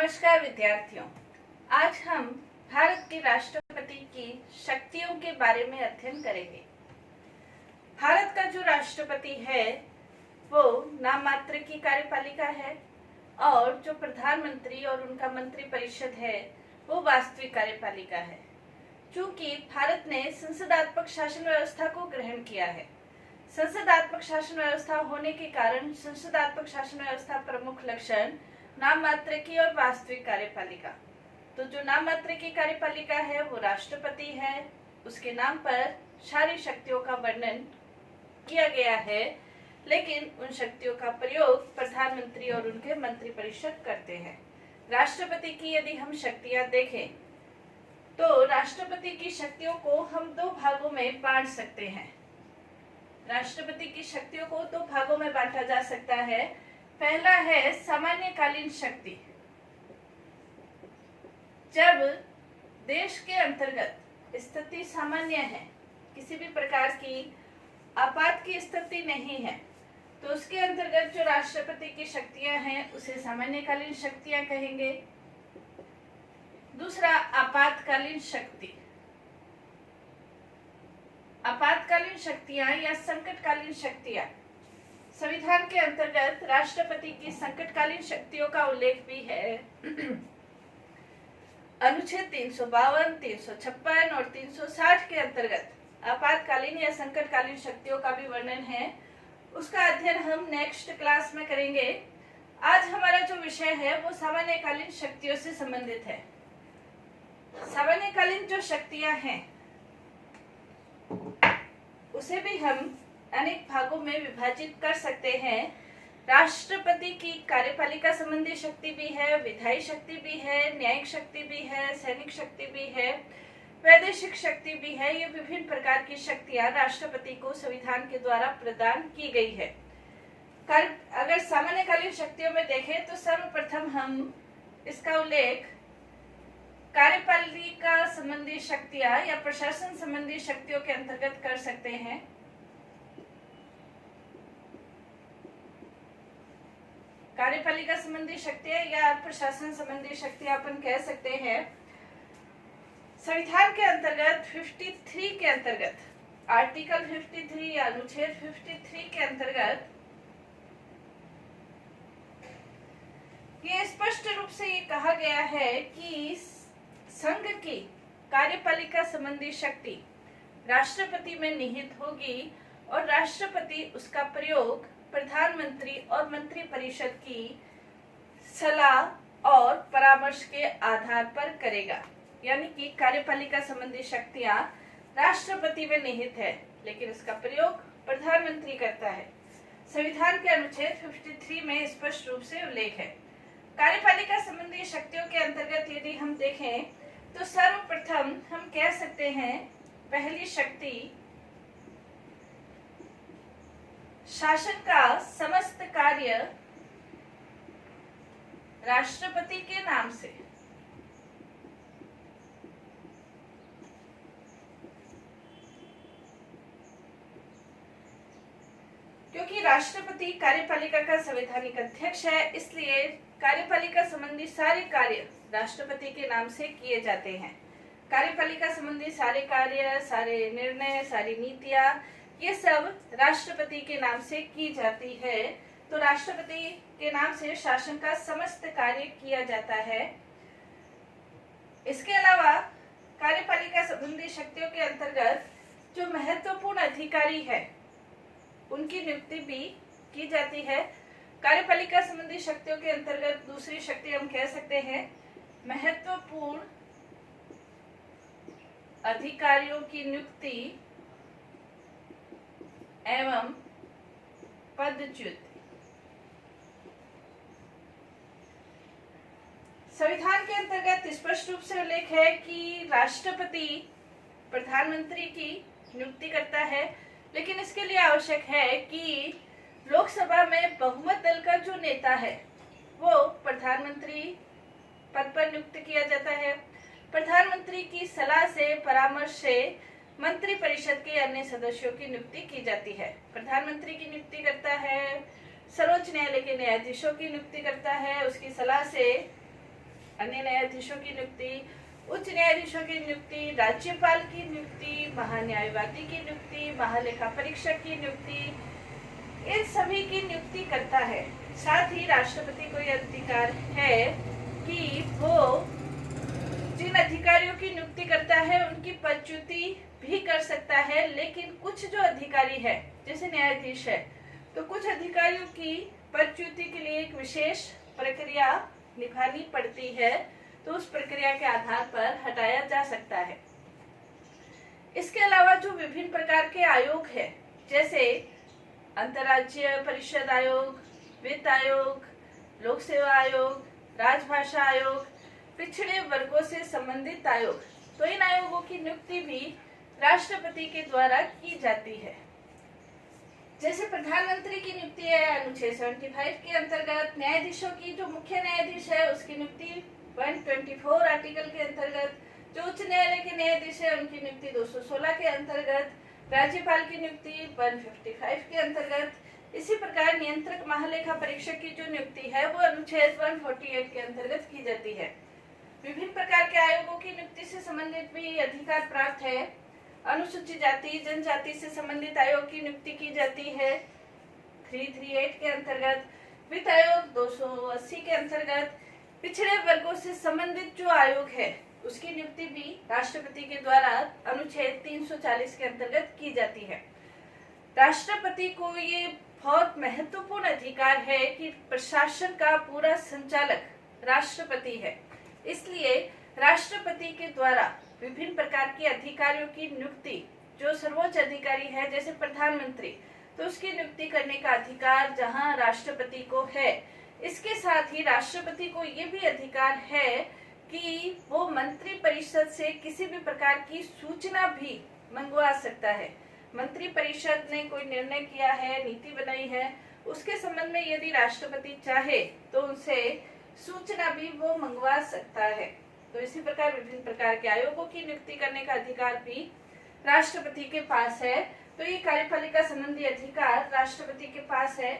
नमस्कार विद्यार्थियों, आज हम भारत के राष्ट्रपति की शक्तियों के बारे में अध्ययन करेंगे। भारत का जो राष्ट्रपति है वो नाम मात्र की कार्यपालिका है और जो प्रधानमंत्री और उनका मंत्रिपरिषद है वो वास्तविक कार्यपालिका है। चूंकि भारत ने संसदात्मक शासन व्यवस्था को ग्रहण किया है, संसदात्मक शासन व्यवस्था होने के कारण संसदात्मक शासन व्यवस्था प्रमुख लक्षण नाम मात्र की और वास्तविक कार्यपालिका। तो जो नाम मात्र की कार्यपालिका है वो राष्ट्रपति है, उसके नाम पर सारी शक्तियों का वर्णन किया गया है, लेकिन उन शक्तियों का प्रयोग प्रधानमंत्री और उनके मंत्रिपरिषद करते हैं। राष्ट्रपति की यदि हम शक्तियां देखें तो राष्ट्रपति की शक्तियों को हम दो भागों में बांट सकते हैं। राष्ट्रपति की शक्तियों को दो भागों में बांटा जा सकता है। पहला है सामान्यकालीन शक्ति। जब देश के अंतर्गत स्थिति सामान्य है, किसी भी प्रकार की आपात की स्थिति नहीं है, तो उसके अंतर्गत जो राष्ट्रपति की शक्तियां हैं उसे सामान्यकालीन शक्तियां कहेंगे। दूसरा आपातकालीन शक्ति। आपातकालीन शक्तियां या संकटकालीन शक्तियां, संविधान के अंतर्गत राष्ट्रपति की संकटकालीन शक्तियों का उल्लेख भी है। अनुच्छेद 352, 356 और 360 के अंतर्गत आपातकालीन या संकटकालीन शक्तियों का भी वर्णन है। उसका अध्ययन हम नेक्स्ट क्लास में करेंगे। आज हमारा जो विषय है वो सामान्यकालीन शक्तियों से संबंधित है। सामान्यकालीन जो शक्तियां हैं उसे भी हम अनेक भागों में विभाजित कर सकते हैं। राष्ट्रपति की कार्यपालिका संबंधी शक्ति भी है, विधायी शक्ति भी है, न्यायिक शक्ति भी है, सैनिक शक्ति भी है, वैदेशिक शक्ति भी है। ये विभिन्न प्रकार की शक्तियां राष्ट्रपति को संविधान के द्वारा प्रदान की गई है। अगर सामान्यकालीन शक्तियों में देखें तो सर्वप्रथम हम इसका उल्लेख कार्यपालिका संबंधी शक्तियां या प्रशासन संबंधी शक्तियों के अंतर्गत कर सकते हैं। कार्यपालिका संबंधी शक्तियां या प्रशासन संबंधी शक्तियां अपन कह सकते हैं। संविधान के अंतर्गत 53 के अंतर्गत, आर्टिकल 53 या अनुच्छेद 53 के अंतर्गत ये स्पष्ट रूप से ये कहा गया है कि संघ की कार्यपालिका संबंधी शक्ति राष्ट्रपति में निहित होगी और राष्ट्रपति उसका प्रयोग प्रधानमंत्री और मंत्रिपरिषद की सलाह और परामर्श के आधार पर करेगा। यानी कि कार्यपालिका संबंधी शक्तियां राष्ट्रपति में निहित है, लेकिन इसका प्रयोग प्रधानमंत्री करता है। संविधान के अनुच्छेद 53 में स्पष्ट रूप से उल्लेख है। कार्यपालिका संबंधी शक्तियों के अंतर्गत यदि हम देखें तो सर्वप्रथम हम कह सकते हैं पहली शक्ति शासन का समस्त कार्य राष्ट्रपति के नाम से क्योंकि राष्ट्रपति कार्यपालिका का संवैधानिक अध्यक्ष है, इसलिए कार्यपालिका संबंधी सारे कार्य राष्ट्रपति के नाम से किए जाते हैं। कार्यपालिका संबंधी सारे कार्य, सारे निर्णय, सारी नीतियां, ये सब राष्ट्रपति के नाम से की जाती है। तो राष्ट्रपति के नाम से शासन का समस्त कार्य किया जाता है। इसके अलावा कार्यपालिका संबंधी शक्तियों के अंतर्गत जो महत्वपूर्ण अधिकारी है उनकी नियुक्ति भी की जाती है। कार्यपालिका संबंधी शक्तियों के अंतर्गत दूसरी शक्ति हम कह सकते हैं महत्वपूर्ण अधिकारियों की नियुक्ति एवं पदच्युति। संविधान के अंतर्गत स्पष्ट रूप से उल्लेख है कि राष्ट्रपति प्रधानमंत्री की नियुक्ति करता है, लेकिन इसके लिए आवश्यक है कि लोकसभा में बहुमत दल का जो नेता है वो प्रधानमंत्री पद पर नियुक्त किया जाता है। प्रधानमंत्री की सलाह से, परामर्श से मंत्रिपरिषद के अन्य सदस्यों की नियुक्ति की जाती है। प्रधानमंत्री की नियुक्ति करता है, सर्वोच्च न्यायालय के न्यायाधीशों की नियुक्ति करता है, उसकी सलाह से अन्य न्यायाधीशों की नियुक्ति, उच्च न्यायाधीशों की नियुक्ति, राज्यपाल की नियुक्ति, महान्यायवादी की नियुक्ति, महालेखा परीक्षक की नियुक्ति, इन सभी की नियुक्ति करता है। साथ ही राष्ट्रपति को यह अधिकार है कि वो जिन अधिकारियों की नियुक्ति करता है उनकी पदच्युति भी कर सकता है, लेकिन कुछ जो अधिकारी है जैसे न्यायाधीश है, तो कुछ अधिकारियों की पदच्युति के लिए एक विशेष प्रक्रिया निभानी पड़ती है, तो उस प्रक्रिया के आधार पर हटाया जा सकता है। इसके अलावा जो विभिन्न प्रकार के आयोग है, जैसे अंतर्राज्यीय परिषद आयोग, वित्त आयोग, लोक सेवा आयोग, राजभाषा आयोग, पिछड़े वर्गों से संबंधित आयोग, तो इन आयोगों की नियुक्ति भी राष्ट्रपति के द्वारा की जाती है। जैसे प्रधानमंत्री की नियुक्ति है अनुच्छेद 75 के अंतर्गत, न्यायाधीशों की जो मुख्य न्यायाधीश है उसकी नियुक्ति 124 आर्टिकल के अंतर्गत, जो उच्च न्यायालय के न्यायाधीश है उनकी नियुक्ति 216 के अंतर्गत, राज्यपाल की नियुक्ति 155 के अंतर्गत। इसी प्रकार नियंत्रक महालेखा परीक्षक की जो नियुक्ति है वो अनुच्छेद 148 के अंतर्गत की जाती है। विभिन्न प्रकार के आयोगों की नियुक्ति से संबंधित भी अधिकार प्राप्त है। अनुसूचित जाति जनजाति से संबंधित आयोग की नियुक्ति की जाती है 338 के अंतर्गत, वित्त आयोग 280 के अंतर्गत, पिछड़े वर्गों से संबंधित जो आयोग है उसकी नियुक्ति भी राष्ट्रपति के द्वारा अनुच्छेद 340 के अंतर्गत की जाती है। राष्ट्रपति को ये बहुत महत्वपूर्ण अधिकार है कि प्रशासन का पूरा संचालक राष्ट्रपति है, इसलिए राष्ट्रपति के द्वारा विभिन्न प्रकार के अधिकारियों की नियुक्ति, जो सर्वोच्च अधिकारी है जैसे प्रधानमंत्री, तो उसकी नियुक्ति करने का अधिकार जहां राष्ट्रपति को है, इसके साथ ही राष्ट्रपति को ये भी अधिकार है कि वो मंत्री परिषद से किसी भी प्रकार की सूचना भी मंगवा सकता है। मंत्री परिषद ने कोई निर्णय किया है, नीति बनाई है, उसके संबंध में यदि राष्ट्रपति चाहे तो उनसे सूचना भी वो मंगवा सकता है। तो इसी प्रकार विभिन्न प्रकार के आयोगों की नियुक्ति करने का अधिकार भी राष्ट्रपति के पास है। तो ये कार्यपालिका संबंधी अधिकार राष्ट्रपति के पास है।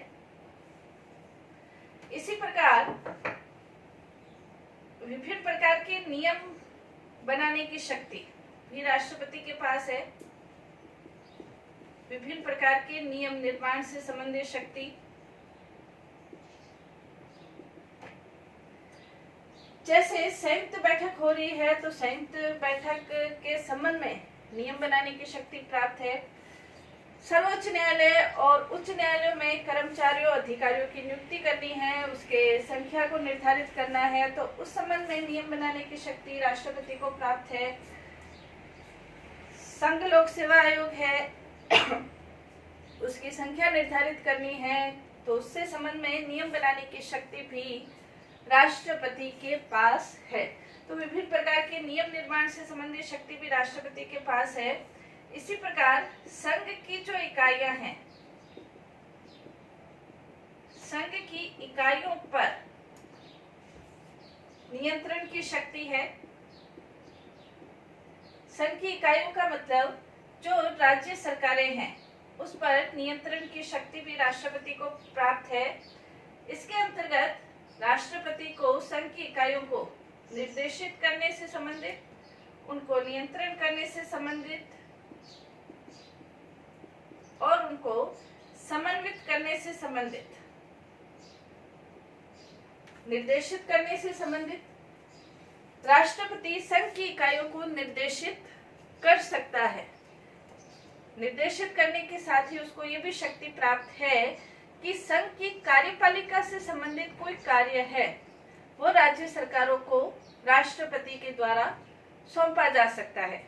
इसी प्रकार विभिन्न प्रकार के नियम बनाने की शक्ति भी राष्ट्रपति के पास है। विभिन्न प्रकार के नियम निर्माण से संबंधित शक्ति, जैसे संयुक्त बैठक हो रही है तो संयुक्त बैठक के संबंध में नियम बनाने की शक्ति प्राप्त है। सर्वोच्च न्यायालय और उच्च न्यायालयों में कर्मचारियों अधिकारियों की नियुक्ति करनी है, उसके संख्या को निर्धारित करना है, तो उस संबंध में नियम बनाने की शक्ति राष्ट्रपति को प्राप्त है। संघ लोक सेवा आयोग है, उसकी संख्या निर्धारित करनी है, तो उससे संबंध में नियम बनाने की शक्ति भी राष्ट्रपति के पास है। तो विभिन्न प्रकार के नियम निर्माण से संबंधित शक्ति भी राष्ट्रपति के पास है। इसी प्रकार संघ की जो इकाइयां हैं, संघ की इकाइयों पर नियंत्रण की शक्ति है। संघ की इकाइयों का मतलब जो राज्य सरकारें हैं उस पर नियंत्रण की शक्ति भी राष्ट्रपति को प्राप्त है। इसके अंतर्गत राष्ट्रपति को संघ की इकाइयों को निर्देशित करने से संबंधित, उनको नियंत्रण करने से संबंधित और उनको समन्वित करने से संबंधित, निर्देशित करने से संबंधित राष्ट्रपति संघ की इकाइयों को निर्देशित कर सकता है। निर्देशित करने के साथ ही उसको ये भी शक्ति प्राप्त है कि संघ की कार्यपालिका से संबंधित कोई कार्य है वो राज्य सरकारों को राष्ट्रपति के द्वारा सौंपा जा सकता है।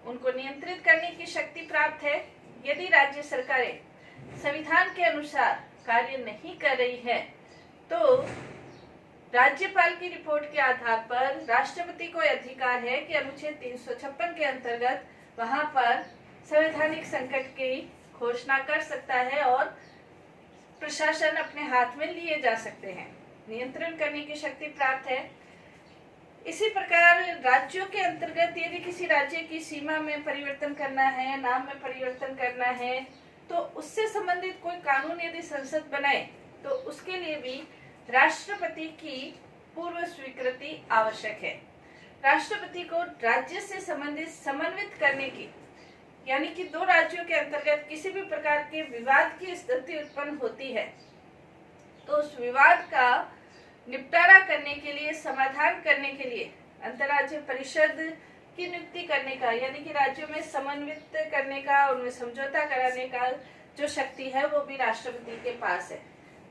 उनको नियंत्रित करने की शक्ति प्राप्त है। यदि राज्य सरकारें संविधान के अनुसार कार्य नहीं कर रही है तो राज्यपाल की रिपोर्ट के आधार पर राष्ट्रपति को अधिकार है कि अनुच्छेद 356 के अंतर्गत वहां पर संवैधानिक संकट की घोषणा कर सकता है और प्रशासन अपने हाथ में लिए जा सकते हैं। नियंत्रण करने की शक्ति प्राप्त है। इसी प्रकार राज्यों के अंतर्गत यदि किसी राज्य की सीमा में परिवर्तन करना है, नाम में परिवर्तन करना है, तो उससे संबंधित कोई कानून यदि संसद बनाए तो उसके लिए भी राष्ट्रपति की पूर्व स्वीकृति आवश्यक है। राष्ट्रपति को राज्य से संबंधित समन्वित करने की, यानी कि दो राज्यों के अंतर्गत किसी भी प्रकार के विवाद की स्थिति उत्पन्न होती है तो उस विवाद का निपटारा करने के लिए, समाधान करने के लिए अंतर्राज्यीय परिषद की नियुक्ति करने का, यानी कि राज्यों में समन्वित करने का, उनमें समझौता कराने का जो शक्ति है वो भी राष्ट्रपति के पास है।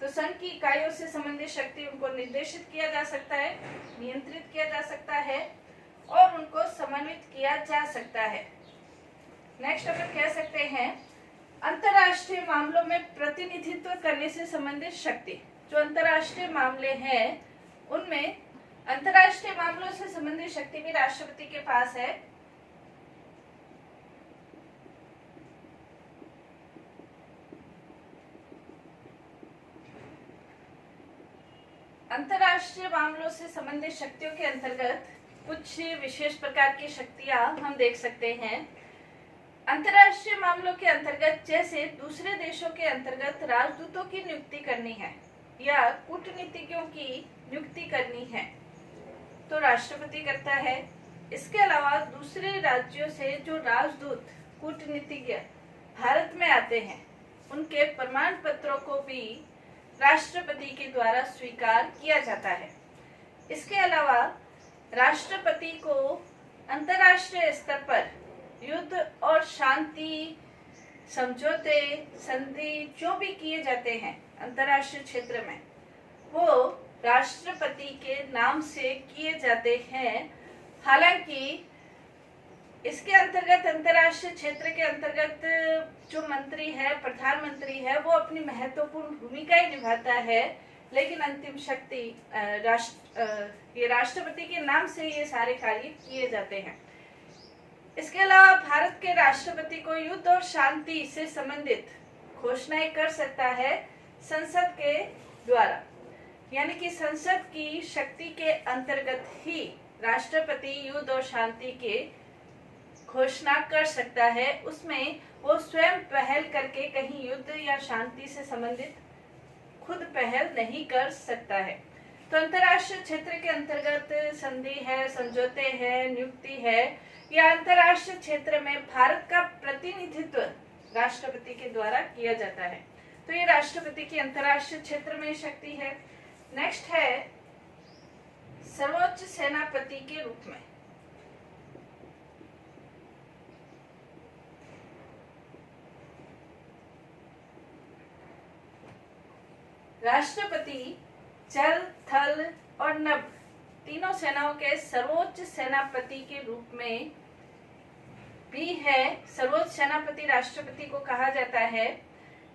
तो संघ की इकाइयों से संबंधित शक्ति उनको निर्देशित किया जा सकता है, नियंत्रित किया जा सकता है और उनको समन्वित किया जा सकता है। नेक्स्ट अपन कह सकते हैं अंतर्राष्ट्रीय मामलों में प्रतिनिधित्व करने से संबंधित शक्ति। जो अंतर्राष्ट्रीय मामले हैं उनमें अंतर्राष्ट्रीय मामलों से संबंधित शक्ति भी राष्ट्रपति के पास है। अंतर्राष्ट्रीय मामलों से संबंधित शक्तियों के अंतर्गत कुछ विशेष प्रकार की शक्तियां हम देख सकते हैं। अंतर्राष्ट्रीय मामलों के अंतर्गत जैसे दूसरे देशों के अंतर्गत राजदूतों की नियुक्ति करनी है या कूटनीतिज्ञों की नियुक्ति करनी है तो राष्ट्रपति करता है। इसके अलावा दूसरे राज्यों से जो राजदूत, कूटनीतिज्ञ भारत में आते हैं उनके प्रमाण पत्रों को भी राष्ट्रपति के द्वारा स्वीकार किया जाता है। इसके अलावा राष्ट्रपति को अंतर्राष्ट्रीय स्तर पर युद्ध और शांति समझौते, संधि जो भी किए जाते हैं अंतर्राष्ट्रीय क्षेत्र में वो राष्ट्रपति के नाम से किए जाते हैं। हालांकि इसके अंतर्गत अंतर्राष्ट्रीय क्षेत्र के अंतर्गत जो मंत्री है, प्रधानमंत्री है, वो अपनी महत्वपूर्ण भूमिका ही निभाता है, लेकिन अंतिम शक्ति ये राष्ट्रपति के नाम से ये सारे कार्य किए जाते हैं। इसके अलावा भारत के राष्ट्रपति को युद्ध और शांति से संबंधित घोषणाएं कर सकता है संसद के द्वारा, यानी कि संसद की शक्ति के अंतर्गत ही राष्ट्रपति युद्ध और शांति के घोषणा कर सकता है। उसमें वो स्वयं पहल करके कहीं युद्ध या शांति से संबंधित खुद पहल नहीं कर सकता है। तो अंतर्राष्ट्रीय क्षेत्र के अंतर्गत संधि है, समझौते हैं, नियुक्ति है या अंतर्राष्ट्रीय क्षेत्र में भारत का प्रतिनिधित्व राष्ट्रपति के द्वारा किया जाता है। तो ये राष्ट्रपति की अंतर्राष्ट्रीय क्षेत्र में शक्ति है। नेक्स्ट है सर्वोच्च सेनापति के रूप में। राष्ट्रपति जल, थल और नभ तीनों सेनाओं के सर्वोच्च सेनापति के रूप में भी है। सर्वोच्च सेनापति राष्ट्रपति को कहा जाता है।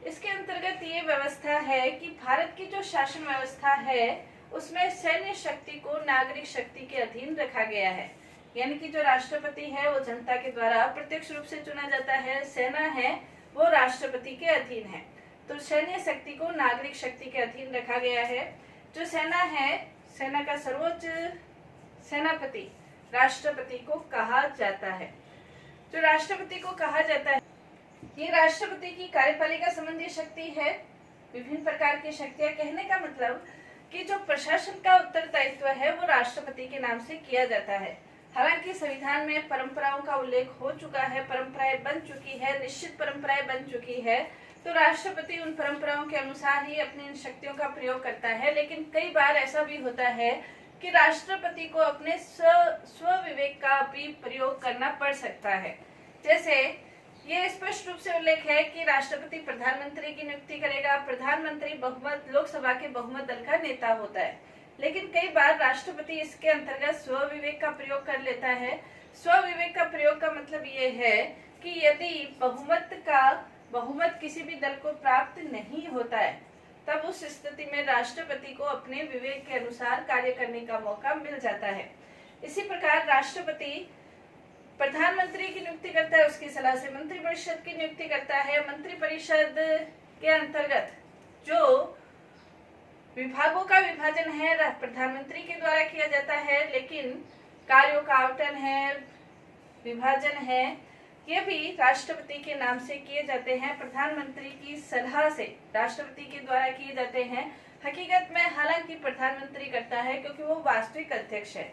इसके अंतर्गत ये व्यवस्था है कि भारत की जो शासन व्यवस्था है उसमें सैन्य शक्ति को नागरिक शक्ति के अधीन रखा गया है, यानी कि जो राष्ट्रपति है वो जनता के द्वारा प्रत्यक्ष रूप से चुना जाता है, सेना है वो राष्ट्रपति के अधीन है। तो सैन्य शक्ति को नागरिक शक्ति के अधीन रखा गया है। जो सेना है, सेना का सर्वोच्च सेनापति राष्ट्रपति को कहा जाता है। जो राष्ट्रपति को कहा जाता है ये राष्ट्रपति की कार्यपालिका संबंधी शक्ति है। विभिन्न प्रकार की शक्तियां, कहने का मतलब कि जो प्रशासन का उत्तरदायित्व है वो राष्ट्रपति के नाम से किया जाता है। हालांकि संविधान में परंपराओं का उल्लेख हो चुका है, परंपराएं बन चुकी है, निश्चित परंपराएं बन चुकी है, तो राष्ट्रपति उन परंपराओं के अनुसार ही अपनी इन शक्तियों का प्रयोग करता है। लेकिन कई बार ऐसा भी होता है कि राष्ट्रपति को अपने स्व विवेक का भी प्रयोग करना पड़ सकता है। जैसे ये स्पष्ट रूप से उल्लेख है कि राष्ट्रपति प्रधानमंत्री की नियुक्ति करेगा। प्रधानमंत्री बहुमत लोकसभा के बहुमत दल का नेता होता है, लेकिन कई बार राष्ट्रपति इसके अंतर्गत स्व विवेक का प्रयोग कर लेता है। स्व विवेक का प्रयोग का मतलब ये है कि यदि बहुमत किसी भी दल को प्राप्त नहीं होता है तब उस स्थिति में राष्ट्रपति को अपने विवेक के अनुसार कार्य करने का मौका मिल जाता है। इसी प्रकार राष्ट्रपति प्रधानमंत्री की नियुक्ति करता है, उसकी सलाह से मंत्रिपरिषद की नियुक्ति करता है। मंत्रिपरिषद के अंतर्गत जो विभागों का विभाजन है प्रधानमंत्री के द्वारा किया जाता है, लेकिन कार्यों का आवंटन है, विभाजन है, ये भी राष्ट्रपति के नाम से किए जाते हैं। प्रधानमंत्री की सलाह से राष्ट्रपति के द्वारा किए जाते हैं। हकीकत में हालांकि प्रधानमंत्री करता है क्योंकि वो वास्तविक अध्यक्ष है।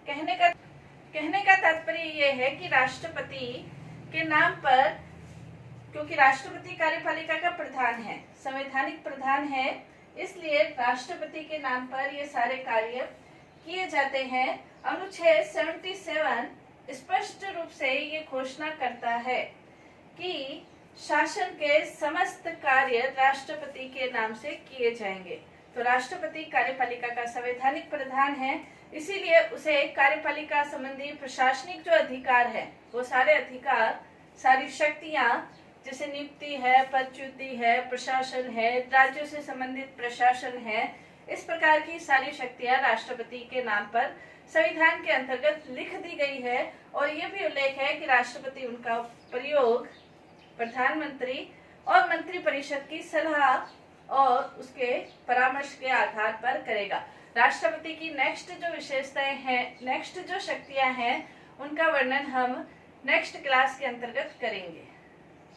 कहने का तात्पर्य ये है कि राष्ट्रपति के नाम पर, क्योंकि राष्ट्रपति कार्यपालिका का प्रधान है, संवैधानिक प्रधान है, इसलिए राष्ट्रपति के नाम पर ये सारे कार्य किए जाते हैं। अनुच्छेद 77 स्पष्ट रूप से ये घोषणा करता है कि शासन के समस्त कार्य राष्ट्रपति के नाम से किए जाएंगे। तो राष्ट्रपति कार्यपालिका का संवैधानिक प्रधान है, इसीलिए उसे कार्यपालिका संबंधी प्रशासनिक जो अधिकार है, वो सारे अधिकार, सारी शक्तियां, जैसे नियुक्ति है, पदच्युति है, प्रशासन है, राज्यों से संबंधित प्रशासन है, इस प्रकार की सारी शक्तियां राष्ट्रपति के नाम पर संविधान के अंतर्गत लिख दी गई है। और ये भी उल्लेख है कि राष्ट्रपति उनका प्रयोग प्रधानमंत्री और मंत्रिपरिषद की सलाह और उसके परामर्श के आधार पर करेगा। राष्ट्रपति की नेक्स्ट जो विशेषताएं हैं, नेक्स्ट जो शक्तियां हैं, उनका वर्णन हम नेक्स्ट क्लास के अंतर्गत करेंगे।